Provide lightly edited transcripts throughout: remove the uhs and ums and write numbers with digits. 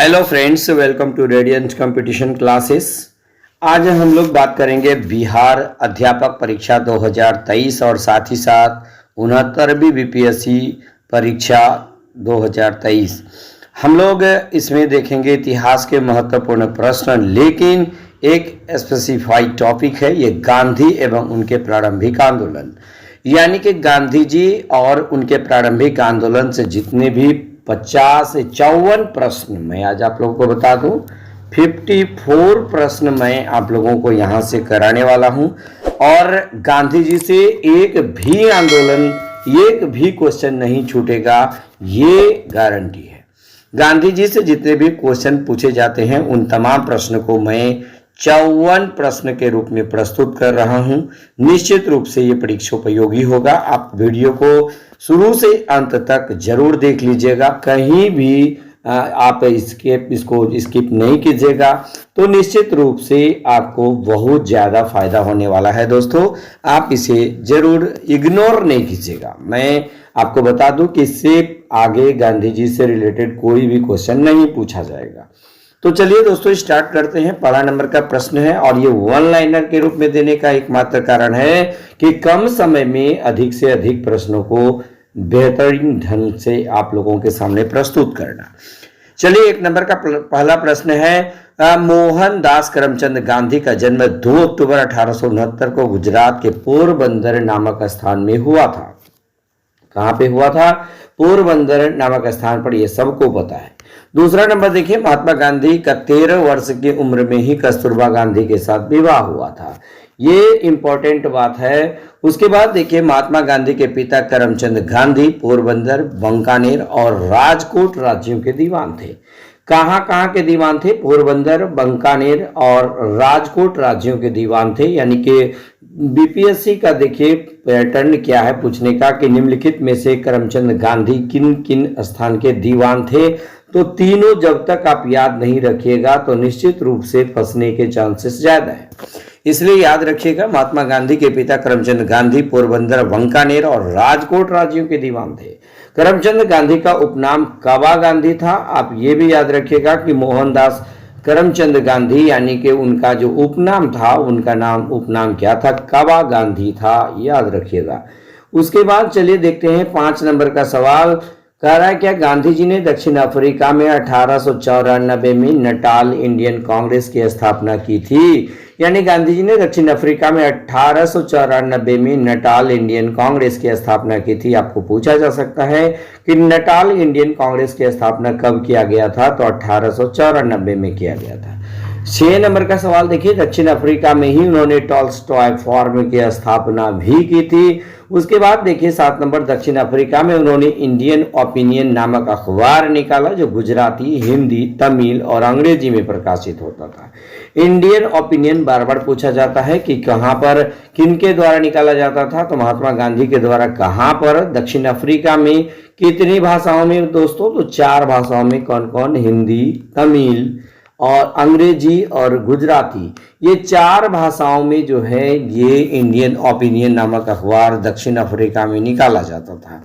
Hello friends, welcome to Radiant Competition Classes. आज हम लोग बात करेंगे बिहार अध्यापक परीक्षा 2023 और साथ ही साथ 69वीं बीपीएससी परीक्षा 2023। हम लोग इसमें देखेंगे इतिहास के महत्वपूर्ण प्रश्न, लेकिन एक स्पेसिफाइड टॉपिक है ये गांधी एवं उनके प्रारंभिक आंदोलन। यानी कि गांधी जी और उनके प्रारंभिक आंदोलन से जितने भी 50 से 54 प्रश्न मैं आज आप लोगों को बता दूं, 54 प्रश्न मैं आप लोगों को यहां से कराने वाला हूं और गांधी जी से एक भी आंदोलन, एक भी क्वेश्चन नहीं छूटेगा, ये गारंटी है। गांधी जी से जितने भी क्वेश्चन पूछे जाते हैं उन तमाम प्रश्न को मैं 54 प्रश्न के रूप में प्रस्तुत कर रहा हूं। निश्चित रूप से ये परीक्षा उपयोगी होगा। आप वीडियो को शुरू से अंत तक जरूर देख लीजिएगा, कहीं भी आप इसको स्किप नहीं कीजिएगा, तो निश्चित रूप से आपको बहुत ज़्यादा फायदा होने वाला है। दोस्तों, आप इसे जरूर इग्नोर नहीं कीजिएगा। मैं आपको बता दूं कि इससे आगे गांधी जी से रिलेटेड कोई भी क्वेश्चन नहीं पूछा जाएगा। तो चलिए दोस्तों, स्टार्ट करते हैं। पहला नंबर का प्रश्न है और ये वन लाइनर के रूप में देने का एकमात्र कारण है कि कम समय में अधिक से अधिक प्रश्नों को बेहतरीन ढंग से आप लोगों के सामने प्रस्तुत करना। चलिए, एक नंबर का पहला प्रश्न है, मोहनदास करमचंद गांधी का जन्म 2 अक्टूबर 1869 को गुजरात के पोरबंदर नामक स्थान में हुआ था। कहां पे हुआ था? पोरबंदर नामक स्थान पर, यह सबको पता है। दूसरा नंबर देखिए, महात्मा गांधी का 13 वर्ष की उम्र में ही कस्तूरबा गांधी के साथ विवाह हुआ था। ये इंपॉर्टेंट बात है। उसके बाद देखिए, महात्मा गांधी के पिता करमचंद गांधी पोरबंदर, बंकानेर और राजकोट राज्यों के दीवान थे। कहाँ के दीवान थे? पोरबंदर, बंकानेर और राजकोट राज्यों के दीवान थे। यानी कि बीपीएससी का देखिए पैटर्न क्या है पूछने का कि निम्नलिखित में से करमचंद गांधी किन किन स्थान के दीवान थे। तो तीनों जब तक आप याद नहीं रखिएगा तो निश्चित रूप से फंसने के चांसेस ज्यादा है। इसलिए याद रखिएगा, महात्मा गांधी के पिता करमचंद गांधी पोरबंदर, बंकानेर और राजकोट राज्यों के दीवान थे। करमचंद गांधी का उपनाम कबा गांधी था। आप ये भी याद रखिएगा कि मोहनदास करमचंद गांधी यानी कि उनका जो उपनाम था, उनका उपनाम क्या था? कबा गांधी था, याद रखिएगा। उसके बाद चलिए देखते हैं 5 नंबर का सवाल। कह रहा है क्या गांधी जी ने दक्षिण अफ्रीका में 1894 में नटाल इंडियन कांग्रेस की स्थापना की थी। यानी गांधी जी ने दक्षिण अफ्रीका में 1894 में नटाल इंडियन कांग्रेस की स्थापना की थी। आपको पूछा जा सकता है कि नटाल इंडियन कांग्रेस की स्थापना कब किया गया था? तो 1894 में किया गया था। 6 नंबर का सवाल देखिए, दक्षिण अफ्रीका में ही उन्होंने टॉल्स्टॉय फॉर्म की स्थापना भी की थी। उसके बाद देखिए 7 नंबर, दक्षिण अफ्रीका में उन्होंने इंडियन ओपिनियन नामक अखबार निकाला जो गुजराती, हिंदी, तमिल और अंग्रेजी में प्रकाशित होता था। इंडियन ओपिनियन बार बार पूछा जाता है कि कहां पर, किनके द्वारा निकाला जाता था? तो महात्मा गांधी के द्वारा। कहां पर? दक्षिण अफ्रीका में। कितनी भाषाओं में दोस्तों? तो 4 भाषाओं में। कौन कौन? हिंदी, तमिल और अंग्रेजी और गुजराती। ये 4 भाषाओं में जो है ये इंडियन ओपिनियन नामक अखबार दक्षिण अफ्रीका में निकाला जाता था।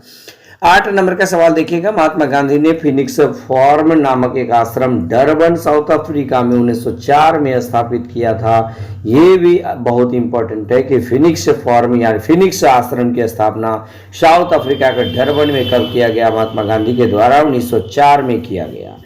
8 नंबर का सवाल देखिएगा, महात्मा गांधी ने फिनिक्स फॉर्म नामक एक आश्रम डरबन, साउथ अफ्रीका में 1904 में स्थापित किया था। ये भी बहुत इंपॉर्टेंट है कि फिनिक्स फॉर्म यानी फिनिक्स आश्रम की स्थापना साउथ अफ्रीका के डरबन में कब किया गया? महात्मा गांधी के द्वारा 1904 में किया गया।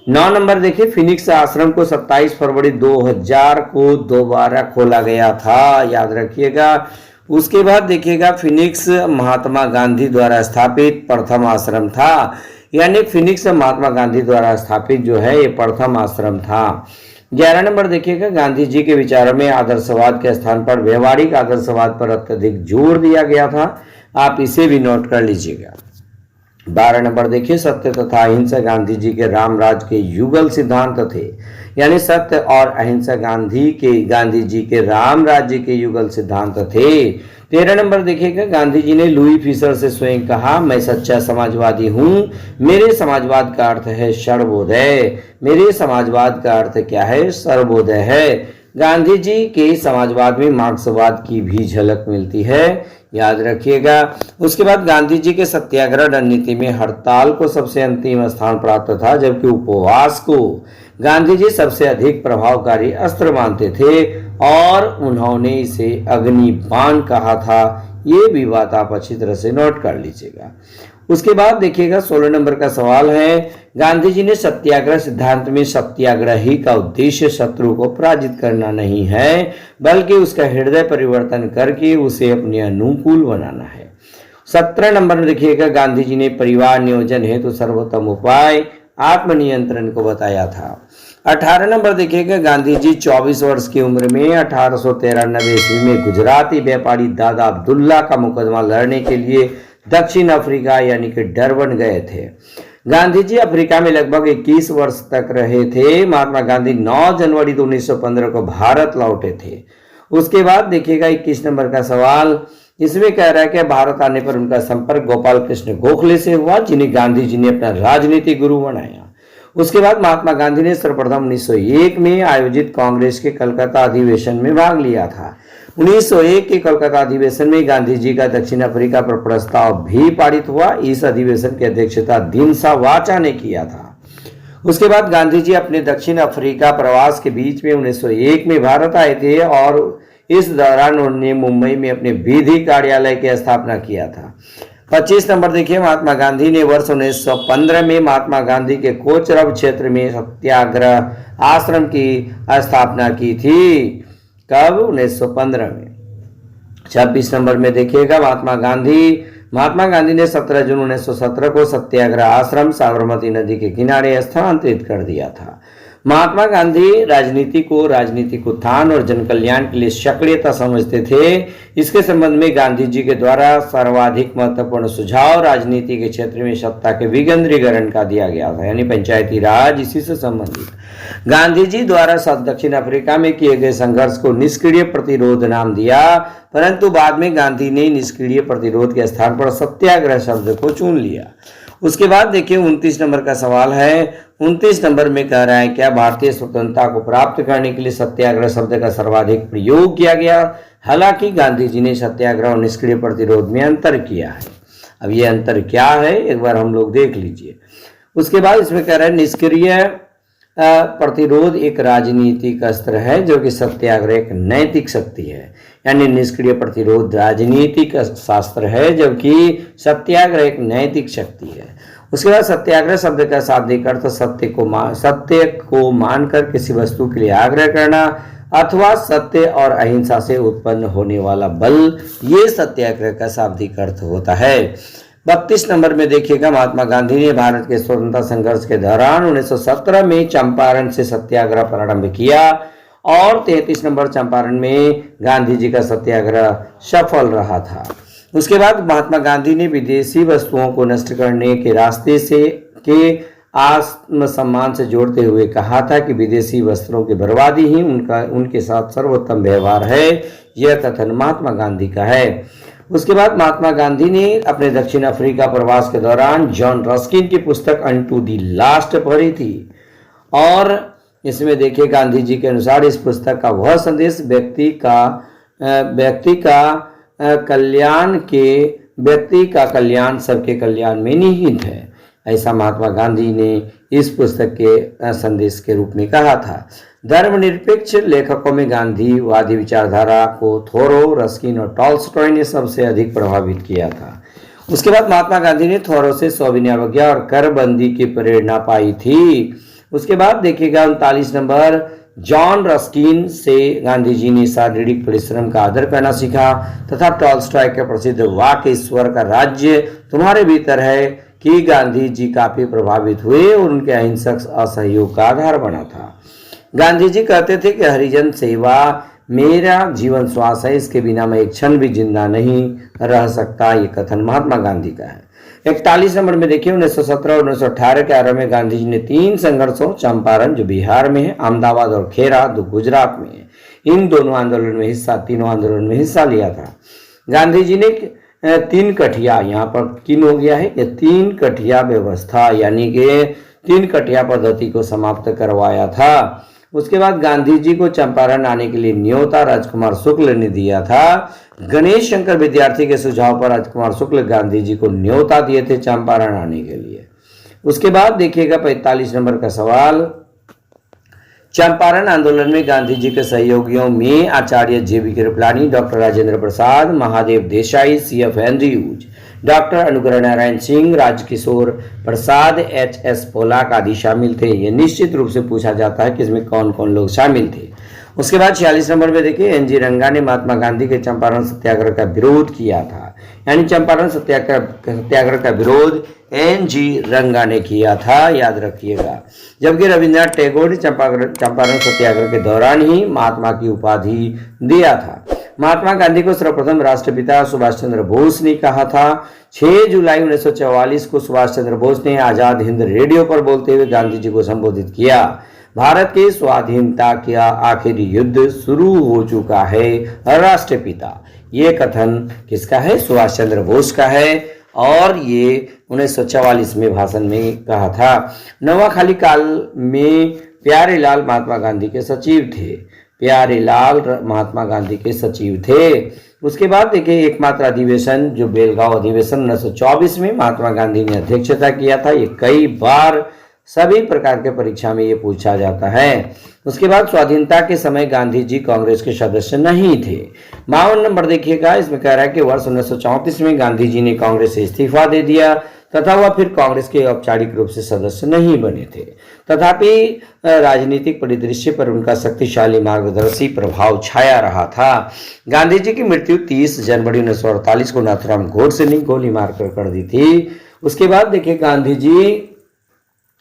9 नंबर देखिए, फिनिक्स आश्रम को 27 फरवरी 2000 को दोबारा खोला गया था, याद रखिएगा। उसके बाद देखिएगा, फिनिक्स महात्मा गांधी द्वारा स्थापित प्रथम आश्रम था। यानी फिनिक्स महात्मा गांधी द्वारा स्थापित जो है ये प्रथम आश्रम था। 11 नंबर देखिएगा, गांधी जी के विचारों में आदर्शवाद के स्थान पर व्यवहारिक आदर्शवाद पर अत्यधिक जोर दिया गया था। आप इसे भी नोट कर लीजिएगा। 12 नंबर देखिए, सत्य तथा अहिंसा गांधी जी के रामराज के युगल सिद्धांत थे। यानी सत्य और अहिंसा गांधी जी के राम राज्य के युगल सिद्धांत थे। 13 नंबर देखिएगा, गांधी जी ने लुई फिशर से स्वयं कहा, मैं सच्चा समाजवादी हूं, मेरे समाजवाद का अर्थ है सर्वोदय। मेरे समाजवाद का अर्थ क्या है? सर्वोदय है। गांधी जी के समाजवाद में मार्क्सवाद की भी झलक मिलती है। याद रखिएगा। उसके बाद गांधी जी के सत्याग्रह रणनीति में हड़ताल को सबसे अंतिम स्थान प्राप्त था, जबकि उपवास को गांधी जी सबसे अधिक प्रभावकारी अस्त्र मानते थे और उन्होंने इसे अग्निबाण कहा था। ये भी बात आप अच्छी तरह से नोट कर लीजिएगा। उसके बाद देखिएगा 16 नंबर का सवाल है, गांधी जी ने सत्याग्रह सिद्धांत में सत्याग्रही का उद्देश्य शत्रु को पराजित करना नहीं है, बल्कि उसका हृदय परिवर्तन करके उसे अपने अनुकूल बनाना है। 17 नंबर में देखिएगा, गांधी जी ने परिवार नियोजन हेतु सर्वोत्तम उपाय आत्मनियंत्रण को बताया था। 18 नंबर देखिएगा, गांधी जी 24 वर्ष की उम्र में 1893 ईस्वी में गुजराती व्यापारी दादा अब्दुल्ला का मुकदमा लड़ने के लिए दक्षिण अफ्रीका यानी कि डरबन गए थे। गांधी जी अफ्रीका में लगभग 21 वर्ष तक रहे थे। महात्मा गांधी 9 जनवरी 1915 को भारत लौटे थे। उसके बाद देखिएगा 21 नंबर का सवाल, इसमें कह रहा है कि भारत आने पर उनका संपर्क गोपाल कृष्ण गोखले से हुआ, जिन्हें गांधी जी ने अपना राजनीतिक गुरु बनाया। उसके बाद महात्मा गांधी ने सर्वप्रथम 1901 में आयोजित कांग्रेस के कलकत्ता अधिवेशन में भाग लिया था। 1901 के कोलकाता अधिवेशन में गांधी जी का दक्षिण अफ्रीका पर प्रस्ताव भी पारित हुआ। इस अधिवेशन की अध्यक्षता दिनसा वाचा ने किया था। उसके बाद गांधी जी अपने दक्षिण अफ्रीका प्रवास के बीच में 1901 में भारत आए थे और इस दौरान उन्होंने मुंबई में अपने विधि कार्यालय की स्थापना किया था। 25 नंबर देखिए, महात्मा गांधी ने वर्ष 1915 में महात्मा गांधी के कोचरब क्षेत्र में सत्याग्रह आश्रम की स्थापना की थी। कब? 1915 में। 26 नंबर में देखिएगा, महात्मा गांधी ने 17 जून 1917 को सत्याग्रह आश्रम साबरमती नदी के किनारे स्थानांतरित कर दिया था। महात्मा गांधी राजनीतिक उत्थान और जन कल्याण के लिए सक्रियता समझते थे। इसके संबंध में गांधी जी के द्वारा सर्वाधिक महत्वपूर्ण सुझाव राजनीति के क्षेत्र में सत्ता के विकेंद्रीकरण का दिया गया था, यानी पंचायती राज इसी से संबंधित। गांधी जी द्वारा दक्षिण अफ्रीका में किए गए संघर्ष को निष्क्रिय प्रतिरोध नाम दिया, परंतु बाद में गांधी ने निष्क्रिय प्रतिरोध के स्थान पर सत्याग्रह शब्द को चुन लिया। उसके बाद देखिए 29 नंबर का सवाल है। 29 नंबर में कह रहा है, क्या भारतीय स्वतंत्रता को प्राप्त करने के लिए सत्याग्रह शब्द का सर्वाधिक प्रयोग किया गया? हालांकि गांधी जी ने सत्याग्रह और निष्क्रिय प्रतिरोध में अंतर किया है। अब ये अंतर क्या है, एक बार हम लोग देख लीजिए। उसके बाद इसमें कह रहा है, निष्क्रिय प्रतिरोध एक राजनीतिक अस्त्र है, जो कि सत्याग्रह एक नैतिक शक्ति है। यानी निष्क्रिय प्रतिरोध राजनीतिक शास्त्र है, जबकि सत्याग्रह एक नैतिक शक्ति है। उसके बाद सत्याग्रह शब्द का शाब्दिक अर्थ सत्य को मानकर किसी वस्तु के लिए आग्रह करना अथवा सत्य और अहिंसा से उत्पन्न होने वाला बल, ये सत्याग्रह का शाब्दिक अर्थ होता है। 32 नंबर में देखिएगा, महात्मा गांधी ने भारत के स्वतंत्रता संघर्ष के दौरान 1917 में चंपारण से सत्याग्रह प्रारंभ किया और 33 नंबर चंपारण में गांधी जी का सत्याग्रह सफल रहा था। उसके बाद महात्मा गांधी ने विदेशी वस्तुओं को नष्ट करने के रास्ते से के आत्मसम्मान से जोड़ते हुए कहा था कि विदेशी वस्त्रों की बर्बादी ही उनके साथ सर्वोत्तम व्यवहार है। यह कथन महात्मा गांधी का है। उसके बाद महात्मा गांधी ने अपने दक्षिण अफ्रीका प्रवास के दौरान जॉन रस्किन की पुस्तक अनटू द लास्ट पढ़ी थी और इसमें देखिए गांधी जी के अनुसार इस पुस्तक का वह संदेश व्यक्ति का कल्याण सबके कल्याण में निहित है, ऐसा महात्मा गांधी ने इस पुस्तक के संदेश के रूप में कहा था। धर्मनिरपेक्ष लेखकों में गांधीवादी विचारधारा को थोरो, रस्किन और टॉल्स्टॉय ने सबसे अधिक प्रभावित किया था। उसके बाद महात्मा गांधी ने थोरो से सविनय और करबंदी की प्रेरणा पाई थी। उसके बाद देखिएगा 39 नंबर, जॉन रस्किन से गांधी जी ने शारीरिक परिश्रम का आदर करना सीखा तथा टॉल्स्टॉय के प्रसिद्ध वाक्य ईश्वर का राज्य तुम्हारे भीतर है कि गांधी जी काफी प्रभावित हुए और उनके अहिंसक असहयोग का आधार बना था। गांधी जी कहते थे कि हरिजन सेवा मेरा जीवन श्वास है, इसके बिना मैं एक क्षण भी जिंदा नहीं रह सकता। ये कथन महात्मा गांधी का है। 41 नंबर में देखिए 1917 और 1918 के आरंभ में गांधी जी ने 3 संघर्षों, चंपारण जो बिहार में है, अहमदाबाद और खेरा जो गुजरात में है, इन तीनों आंदोलन में हिस्सा लिया था। गांधी जी ने 3 कठिया, यहाँ पर किन हो गया है कि 3 कठिया व्यवस्था यानी कि 3 कठिया पद्धति को समाप्त करवाया था। उसके बाद गांधी जी को चंपारण आने के लिए न्योता राजकुमार शुक्ल ने दिया था। गणेश शंकर विद्यार्थी के सुझाव पर राजकुमार शुक्ल गांधी जी को न्योता दिए थे चंपारण आने के लिए। उसके बाद देखिएगा 45 नंबर का सवाल, चंपारण आंदोलन में गांधी जी के सहयोगियों में Acharya JB Kripalani, doctor Rajendra Prasad, Mahadev Desai, CF Andrews, doctor Anugrah Narayan Singh, Rajkishore प्रसाद, HS पोलाक आदि शामिल थे। ये निश्चित रूप से पूछा जाता है कि इसमें कौन कौन लोग शामिल थे। उसके बाद 46 नंबर में देखिए, NG रंगा ने महात्मा गांधी के चंपारण सत्याग्रह का विरोध किया था। यानी चंपारण सत्याग्रह का विरोध NG रंगा ने किया था, याद रखिएगा। जबकि रविन्द्रनाथ टैगोर ने चंपारण सत्याग्रह के दौरान ही महात्मा की उपाधि दिया था। महात्मा गांधी को सर्वप्रथम राष्ट्रपिता सुभाष चंद्र बोस ने कहा था। 6 जुलाई 1944 को सुभाष चंद्र बोस ने आजाद हिंद रेडियो पर बोलते हुए गांधी जी को संबोधित किया। भारत की स्वाधीनता का आखिरी युद्ध शुरू हो चुका है, राष्ट्रपिता। ये कथन किसका है? सुभाष चंद्र बोस का है और ये 1944 में भाषण में कहा था। नवाखाली काल में प्यारेलाल महात्मा गांधी के सचिव थे। प्यारेलाल महात्मा गांधी के सचिव थे। उसके बाद देखिए, एकमात्र अधिवेशन जो बेलगांव अधिवेशन 1924 में महात्मा गांधी ने अध्यक्षता किया था। ये कई बार सभी प्रकार के परीक्षा में ये पूछा जाता है। उसके बाद स्वाधीनता के समय गांधी जी कांग्रेस के सदस्य नहीं थे। 52 नंबर देखिएगा, इसमें कह रहा है कि वर्ष 1934 में गांधी जी ने कांग्रेस से इस्तीफा दे दिया तथा वह फिर कांग्रेस के औपचारिक रूप से सदस्य नहीं बने थे। तथापि राजनीतिक परिदृश्य पर उनका शक्तिशाली मार्गदर्शी प्रभाव छाया रहा था। गांधी जी की मृत्यु 30 जनवरी 1948 को नाथूराम गोडसे ने गोली मारकर कर दी थी। उसके बाद देखिए, गांधी जी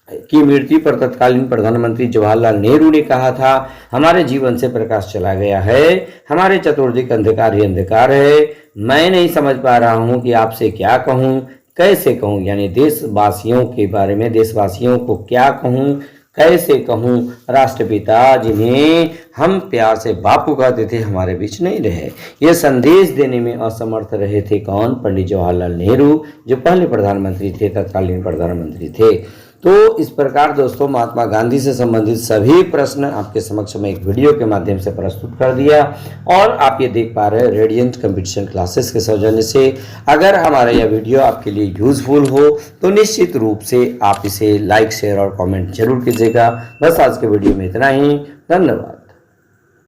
की मृत्यु पर तत्कालीन प्रधानमंत्री जवाहरलाल नेहरू ने कहा था, हमारे जीवन से प्रकाश चला गया है, हमारे चतुर्दिक अंधकार ही अंधकार है। मैं नहीं समझ पा रहा हूं कि आपसे क्या कहूं, कैसे कहूं। यानी देशवासियों के बारे में, देशवासियों को क्या कहूं, कैसे कहूं। राष्ट्रपिता जिन्हें हम प्यार से बापू कहते थे, हमारे बीच नहीं रहे। यह संदेश देने में असमर्थ रहे थे कौन? पंडित जवाहरलाल नेहरू, जो पहले प्रधानमंत्री थे, तत्कालीन प्रधानमंत्री थे। तो इस प्रकार दोस्तों, महात्मा गांधी से संबंधित सभी प्रश्न आपके समक्ष में एक वीडियो के माध्यम से प्रस्तुत कर दिया और आप ये देख पा रहे हैं रेडियंट कंपटीशन क्लासेस के सौजन्य से। अगर हमारा यह वीडियो आपके लिए यूजफुल हो तो निश्चित रूप से आप इसे लाइक, शेयर और कमेंट जरूर कीजिएगा। बस आज के वीडियो में इतना ही। धन्यवाद।